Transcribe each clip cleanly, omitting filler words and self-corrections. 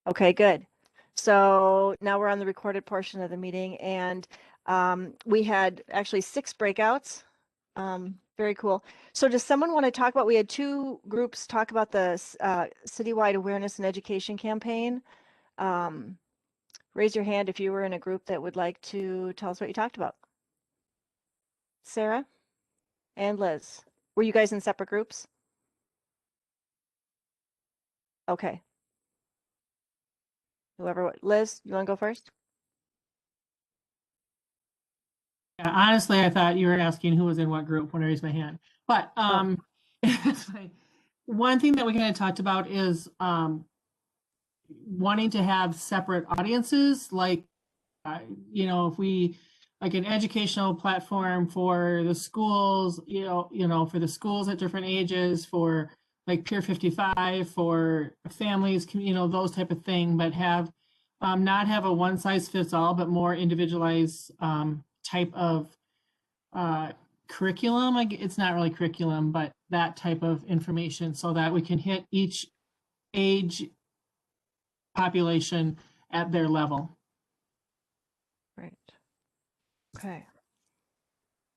Okay, good. So now we're on the recorded portion of the meeting, and we had actually 6 breakouts. Very cool. So does someone want to talk about, we had 2 groups talk about the citywide awareness and education campaign. Raise your hand if you were in a group that would like to tell us what you talked about. Sarah and Liz, were you guys in separate groups? Okay. Whoever, Liz, you want to go first? Yeah, honestly, I thought you were asking who was in what group when I raised my hand. But one thing that we kind of talked about is wanting to have separate audiences, like if we like an educational platform for the schools, for the schools at different ages, for like Peer 55, for families, those type of thing, but have not have a one size fits all, but more individualized type of curriculum. Like, it's not really curriculum, but that type of information, so that we can hit each age population at their level. Right. Okay.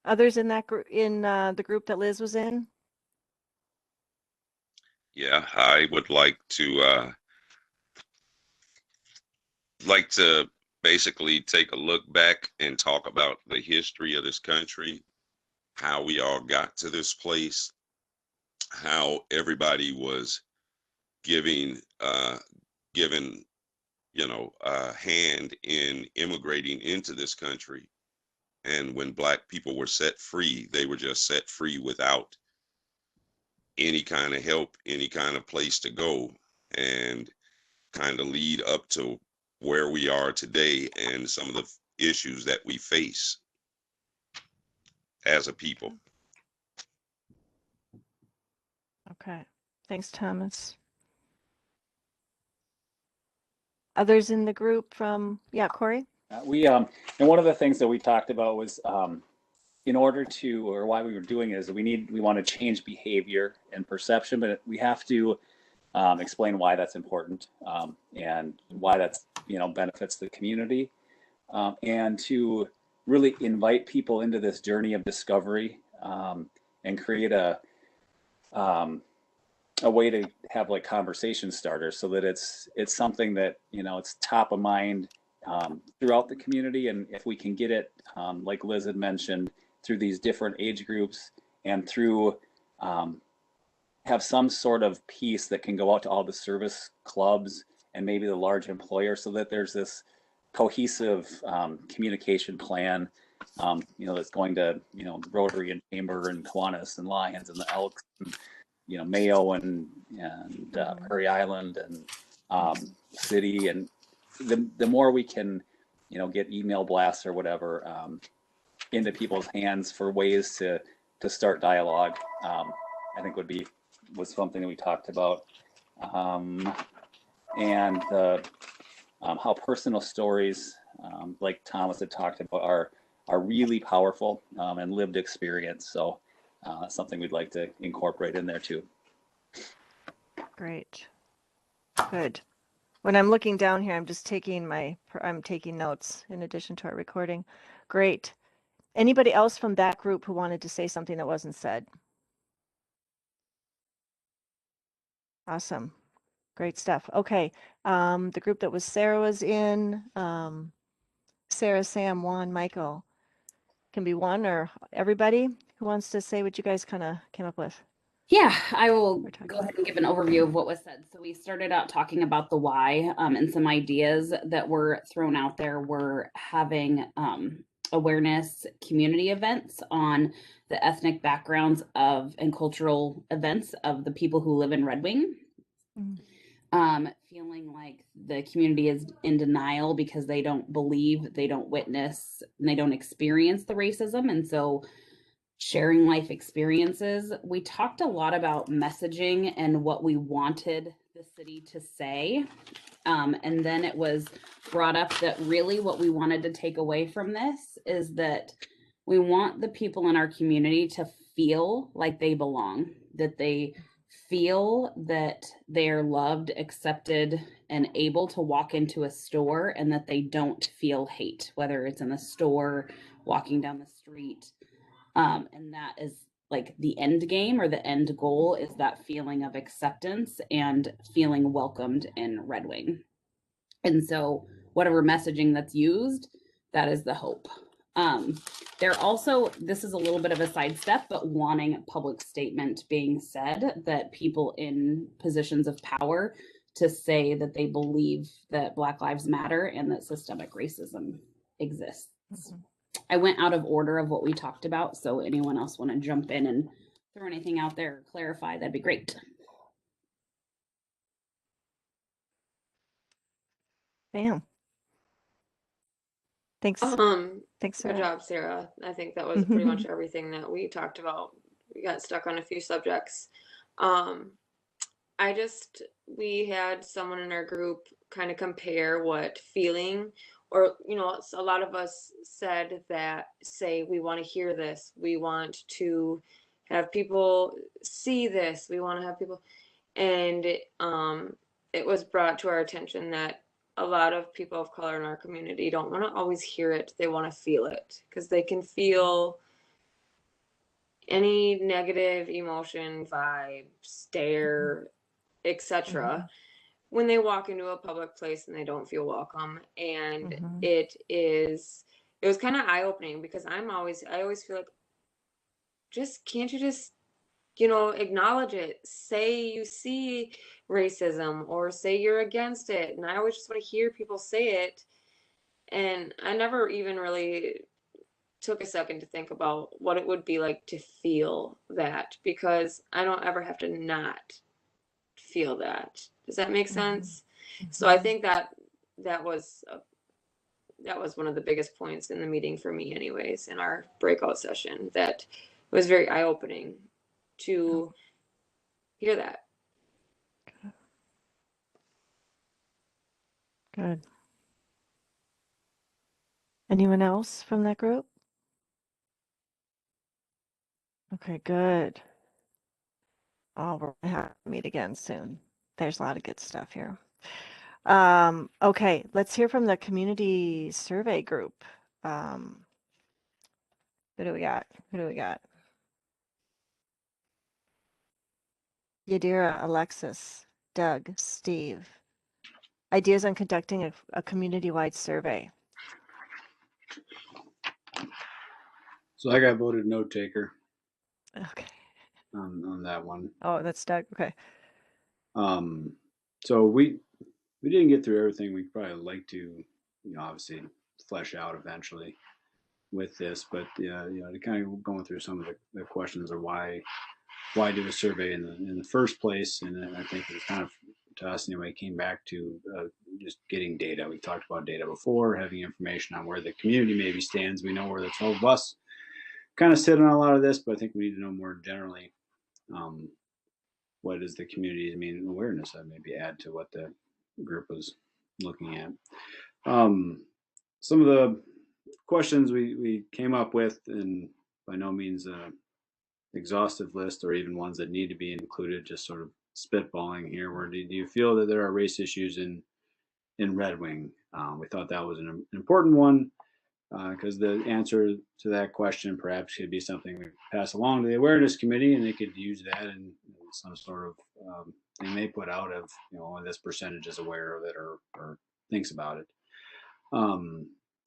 Others in that group, in the group that Liz was in? Yeah, I would like to basically take a look back and talk about the history of this country, how we all got to this place, how everybody was given a hand in immigrating into this country. And when Black people were set free, they were just set free without any kind of help, any kind of place to go, and kind of lead up to where we are today and some of the issues that we face as a people. Okay. Thanks, Thomas. Others in the group from, yeah, Corey? And one of the things that we talked about was in order to, or why we were doing it, is we want to change behavior and perception, but we have to explain why that's important and why that's benefits the community, and to really invite people into this journey of discovery and create a way to have like conversation starters, so that it's something that it's top of mind throughout the community. And if we can get it, like Liz had mentioned, through these different age groups, and through have some sort of piece that can go out to all the service clubs and maybe the large employer, so that there's this cohesive communication plan, that's going to, Rotary and Chamber and Kiwanis and Lions and the Elks, and, Mayo and Prairie Island and City. And the more we can, get email blasts or whatever into people's hands for ways to start dialogue, I think was something that we talked about. And how personal stories, like Thomas had talked about, are really powerful and lived experience. So that's something we'd like to incorporate in there too. Great. Good. When I'm looking down here, I'm just taking notes in addition to our recording. Great. Anybody else from that group who wanted to say something that wasn't said? Awesome. Great stuff. Okay. The group that Sarah was in, Sarah, Sam, Juan, Michael. Can be one or everybody who wants to say what you guys kind of came up with. Yeah, I will go ahead and give an overview of what was said. So we started out talking about the why, and some ideas that were thrown out there were having awareness community events on the ethnic backgrounds of and cultural events of the people who live in Red Wing. Feeling like the community is in denial because they don't believe, they don't witness, and they don't experience the racism. And so sharing life experiences. We talked a lot about messaging and what we wanted the city to say. And then it was brought up that really what we wanted to take away from this is that we want the people in our community to feel like they belong, that they feel that they're loved, accepted, and able to walk into a store and that they don't feel hate, whether it's in the store, walking down the street. And that is like the end game or the end goal, is that feeling of acceptance and feeling welcomed in Red Wing. And so whatever messaging that's used, that is the hope. They're also, this is a little bit of a sidestep, but wanting a public statement being said that people in positions of power to say that they believe that Black Lives Matter and that systemic racism exists. Mhm. I went out of order of what we talked about, so anyone else want to jump in and throw anything out there or clarify, that'd be great. Bam. Thanks. Thanks, Good Sarah. job, Sarah. I think that was pretty Mm-hmm. much everything that we talked about. We got stuck on a few subjects. We had someone in our group kind of compare what feeling, or, a lot of us said that, say, we want to hear this, we want to have people see this, we want to have people, and it was brought to our attention that a lot of people of color in our community don't want to always hear it. They want to feel it, because they can feel any negative emotion, vibe, stare, etc. when they walk into a public place and they don't feel welcome. And Mhm. it was kind of eye-opening, because I always feel like, can't you just acknowledge it, say you see racism, or say you're against it. And I always just want to hear people say it. And I never even really took a second to think about what it would be like to feel that, because I don't ever have to not feel that. Does that make sense? So I think that was one of the biggest points in the meeting for me, anyways, in our breakout session, that was very eye-opening to hear that. Good. Anyone else from that group? Okay, good. Oh, we're gonna have to meet again soon. There's a lot of good stuff here. Okay, let's hear from the community survey group. Who do we got? Yadira, Alexis, Doug, Steve. Ideas on conducting a community-wide survey. So I got voted note taker Okay. on that one. Oh, that's Doug. Okay. So we didn't get through everything we'd probably like to, obviously flesh out eventually with this, but to kind of going through some of the questions of why do a survey in the first place, and then I think it was kind of, to us anyway, came back to just getting data. We talked about data before, having information on where the community maybe stands. We know where the 12 of us kind of sit on a lot of this, but I think we need to know more generally what is the community's awareness that maybe add to what the group was looking at. Some of the questions we came up with, and by no means exhaustive list, or even ones that need to be included, just sort of spitballing here. Where do you feel that there are race issues in Red Wing? We thought that was an important one, because the answer to that question perhaps could be something we pass along to the awareness committee, and they could use that in some sort of thing they put out of, this percentage is aware of it or thinks about it.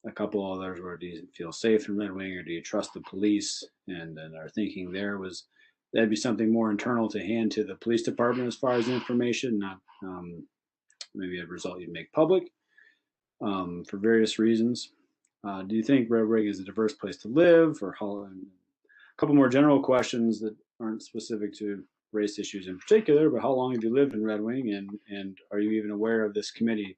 A couple others were, do you feel safe in Red Wing, or do you trust the police? And then our thinking there was that'd be something more internal to hand to the police department as far as information, not maybe a result you'd make public for various reasons. Do you think Red Wing is a diverse place to live? Or a couple more general questions that aren't specific to race issues in particular, but how long have you lived in Red Wing, and are you even aware of this committee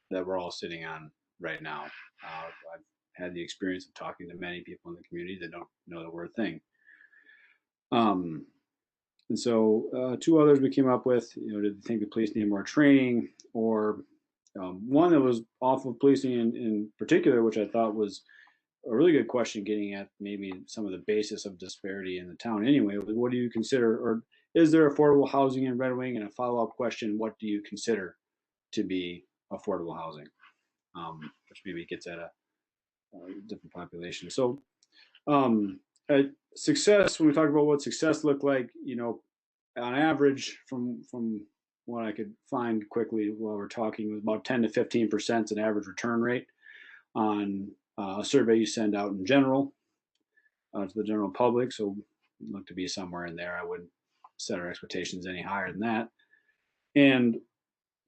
that we're all sitting on right now? I've had the experience of talking to many people in the community that don't know the word thing. And so two others we came up with, did you think the police need more training? Or one that was off of policing in particular, which I thought was a really good question, getting at maybe some of the basis of disparity in the town anyway. What do you consider, or is there affordable housing in Red Wing? And a follow-up question, what do you consider to be affordable housing? Which maybe gets at a different population. So success, when we talk about what success looked like, you know, on average, from what I could find quickly while we're talking, was about 10 to 15% an average return rate on a survey you send out in general to the general public. So look to be somewhere in there. I wouldn't set our expectations any higher than that. And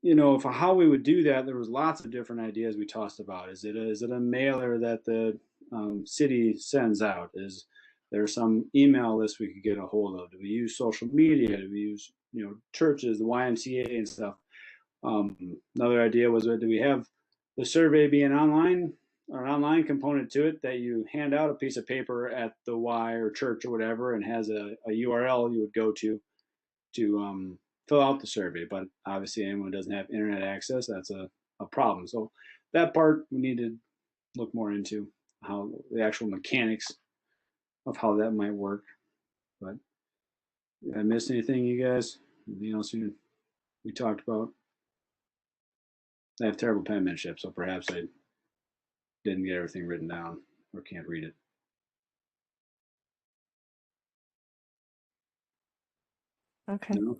you know, for how we would do that, there was lots of different ideas we tossed about. Is it a mailer that the city sends out? Is there some email list we could get a hold of? Do we use social media? Do we use, you know, churches, the YMCA and stuff? Another idea was, do we have the survey be an online component to it that you hand out a piece of paper at the Y or church or whatever, and has a URL you would go to fill out the survey? But obviously anyone who doesn't have internet access, that's a problem. So that part we need to look more into, how the actual mechanics of how that might work. But did I miss anything, you guys? Anything else we talked about? I have terrible penmanship, so perhaps I didn't get everything written down or can't read it. Okay. No?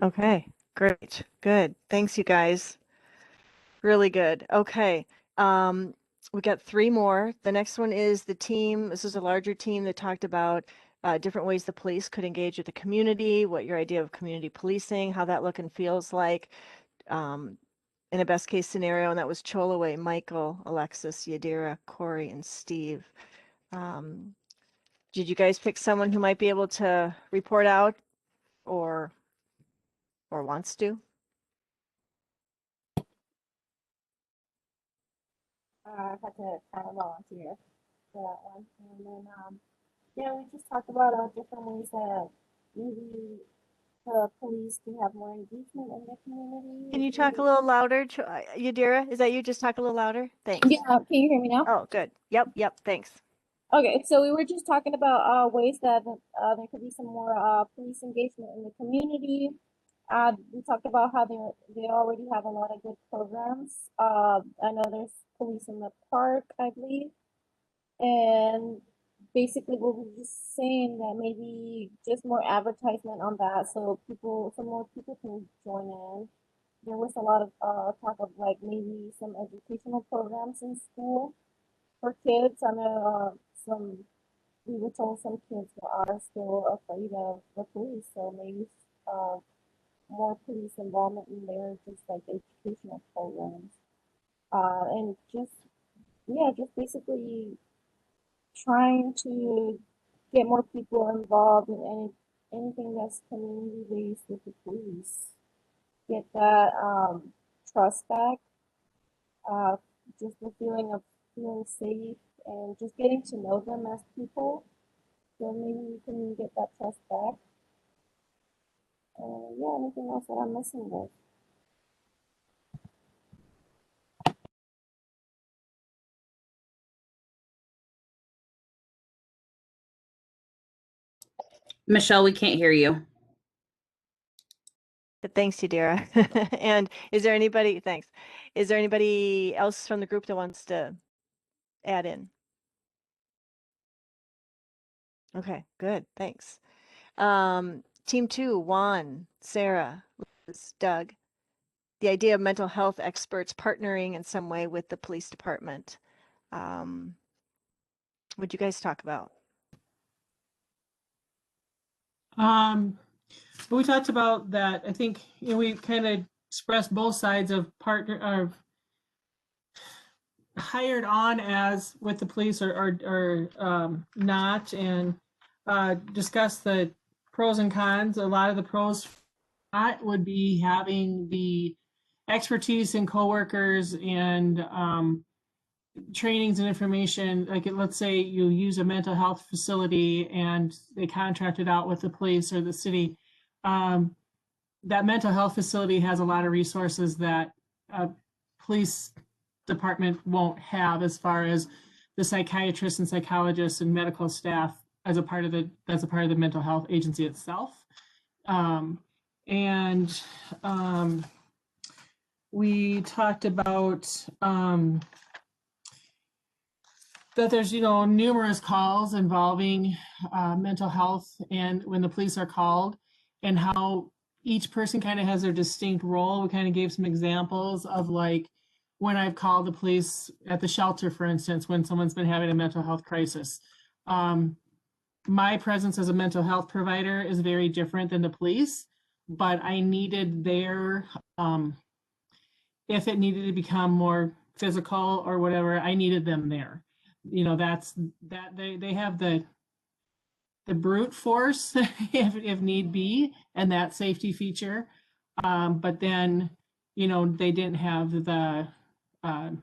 Okay, great, good. Thanks, you guys. Really good. Okay. We got 3 more. The next one is the team. This is a larger team that talked about different ways the police could engage with the community, what your idea of community policing, how that look and feels like in a best case scenario. And that was Cholaway, Michael, Alexis, Yadira, Corey, and Steve. Did you guys pick someone who might be able to report out or wants to? I had to kind of volunteer for that one. And then, yeah, we just talked about different ways that maybe the police can have more engagement in the community. Can you talk a little louder, Yadira? Is that you? Just talk a little louder. Thanks. Yeah, can you hear me now? Oh, good. Yep, thanks. Okay, so we were just talking about ways that there could be some more police engagement in the community. We talked about how they already have a lot of good programs. I know there's police in the park, I believe, and basically we were just saying that maybe just more advertisement on that, so some more people can join in. There was a lot of talk of like maybe some educational programs in school for kids. I know we were told some kids are still afraid of the police, so maybe more police involvement in there, just like educational programs. And just basically trying to get more people involved in anything that's community based with the police. Get that trust back, just the feeling of feeling safe and just getting to know them as people. So maybe we can get that trust back. Yeah, anything else that I'm missing there? Michelle, we can't hear you. But thanks, Yadira. And is there anybody else from the group that wants to add in? Okay, good, thanks. Team 2, Juan, Sarah, Liz, Doug. The idea of mental health experts partnering in some way with the police department. What'd you guys talk about? We talked about that. I think, you know, we kind of expressed both sides of hired on as with the police or not, and discussed the pros and cons. A lot of the pros would be having the expertise in coworkers and trainings and information. Like, let's say you use a mental health facility and they contract it out with the police or the city. That mental health facility has a lot of resources that police department won't have, as far as the psychiatrists and psychologists and medical staff as a part of the mental health agency itself. And we talked about that there's, numerous calls involving mental health and when the police are called, and how each person kind of has their distinct role. We kind of gave some examples of like when I've called the police at the shelter, for instance, when someone's been having a mental health crisis. My presence as a mental health provider is very different than the police, but I needed their, if it needed to become more physical or whatever, I needed them there. That's that they have the brute force if need be, and that safety feature. But then, they didn't have the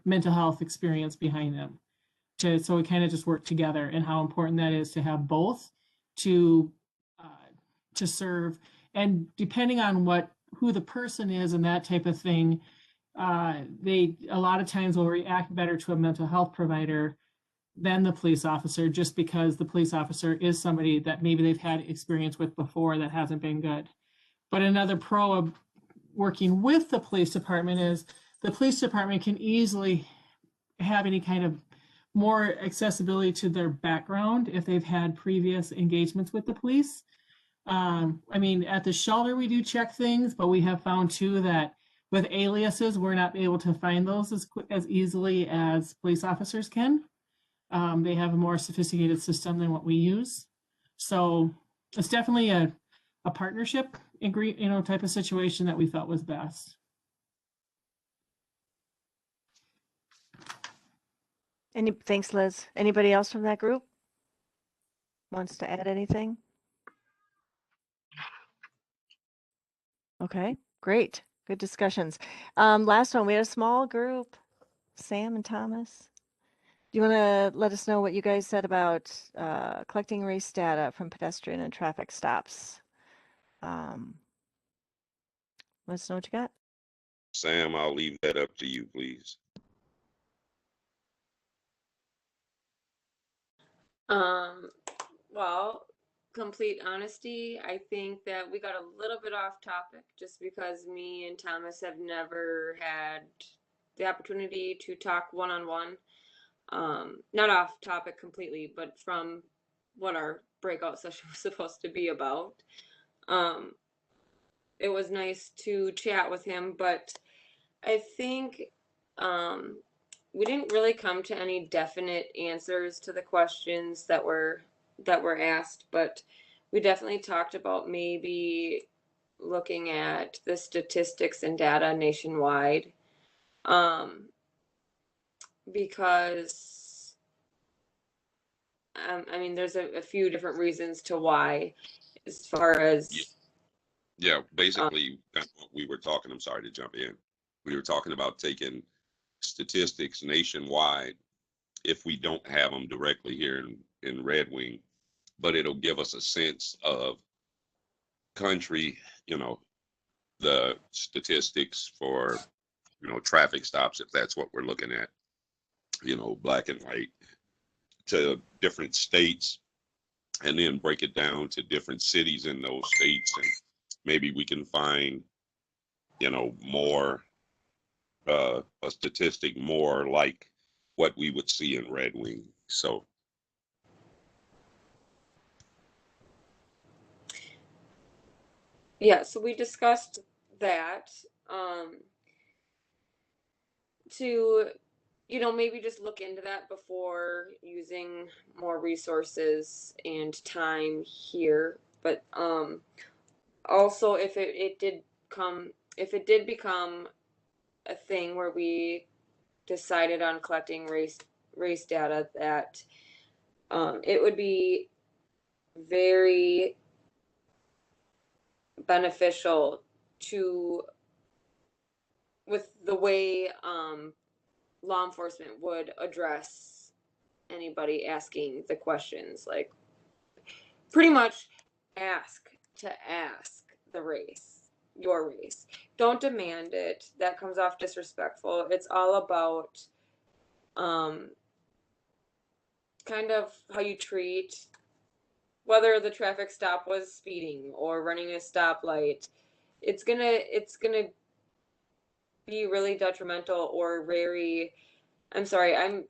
mental health experience behind them. So we kind of just work together, and how important that is to have both to serve. And depending on who the person is and that type of thing, they a lot of times will react better to a mental health provider than the police officer, just because the police officer is somebody that maybe they've had experience with before that hasn't been good. But another pro of working with the police department is the police department can easily have any kind of more accessibility to their background if they've had previous engagements with the police. At the shelter we do check things, but we have found too that with aliases, we're not able to find those as easily as police officers can. They have a more sophisticated system than what we use. So it's definitely a partnership, type of situation that we felt was best. Thanks, Liz. Anybody else from that group wants to add anything? Okay, great. Good discussions. Last one, we had a small group, Sam and Thomas. Do you want to let us know what you guys said about collecting race data from pedestrian and traffic stops? Let us know what you got. Sam, I'll leave that up to you, please. Well, complete honesty, I think that we got a little bit off topic just because me and Thomas have never had the opportunity to talk one-on-one. Not off topic completely, but from what our breakout session was supposed to be about. It was nice to chat with him, but I think we didn't really come to any definite answers to the questions that were asked, but we definitely talked about maybe looking at the statistics and data nationwide, because there's a few different reasons to why, as far as Yeah, basically that's what we were talking. I'm sorry to jump in. We were talking about taking statistics nationwide if we don't have them directly here in Red Wing, but it'll give us a sense of country, the statistics for, traffic stops, if that's what we're looking at, black and white, to different states, and then break it down to different cities in those states. And maybe we can find, more, a statistic more like what we would see in Red Wing. So yeah, so we discussed that, to, maybe just look into that before using more resources and time here. But also if it did become a thing where we decided on collecting race data, that it would be very beneficial with the way law enforcement would address anybody asking the questions, like pretty much ask the race, your race. Don't demand it. That comes off disrespectful. It's all about kind of how you treat whether the traffic stop was speeding or running a stoplight, it's gonna be really detrimental or very, I'm sorry, I'm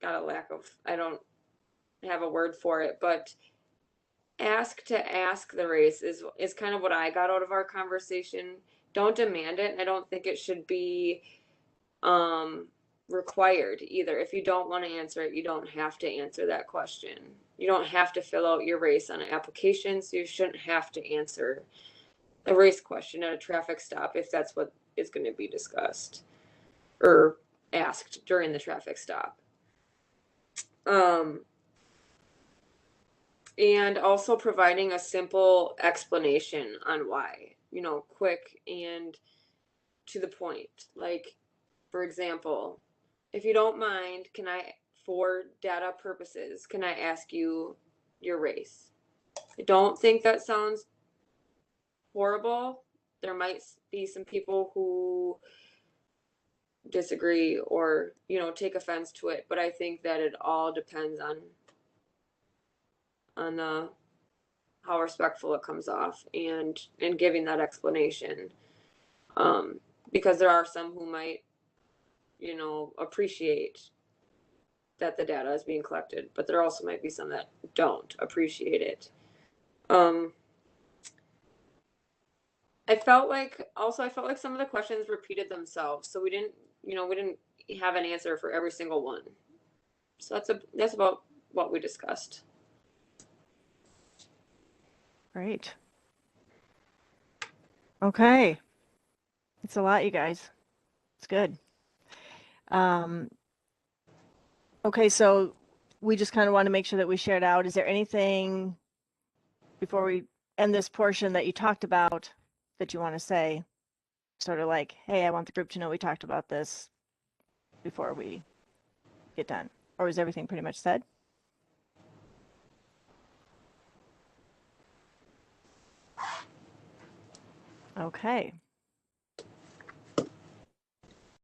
got a lack of, I don't have a word for it, but ask the race is kind of what I got out of our conversation. Don't demand it. I don't think it should be required either. If you don't want to answer it, you don't have to answer that question. You don't have to fill out your race on an application, so you shouldn't have to answer a race question at a traffic stop if that's what is going to be discussed or asked during the traffic stop. And also providing a simple explanation on why, you know, quick and to the point. Like, for example, if you don't mind, for data purposes, can I ask you your race? I don't think that sounds horrible. There might be some people who disagree or, you know, take offense to it, but I think that it all depends on how respectful it comes off and giving that explanation. Because there are some who might, you know, appreciate that the data is being collected, but there also might be some that don't appreciate it. I felt like some of the questions repeated themselves, so we didn't have an answer for every single one. So that's about what we discussed. Great. Okay. It's a lot, you guys. It's good. Okay, so we just kind of want to make sure that we shared out. Is there anything before we end this portion that you talked about that you want to say? Sort of like, hey, I want the group to know we talked about this before we get done. Or was everything pretty much said? Okay.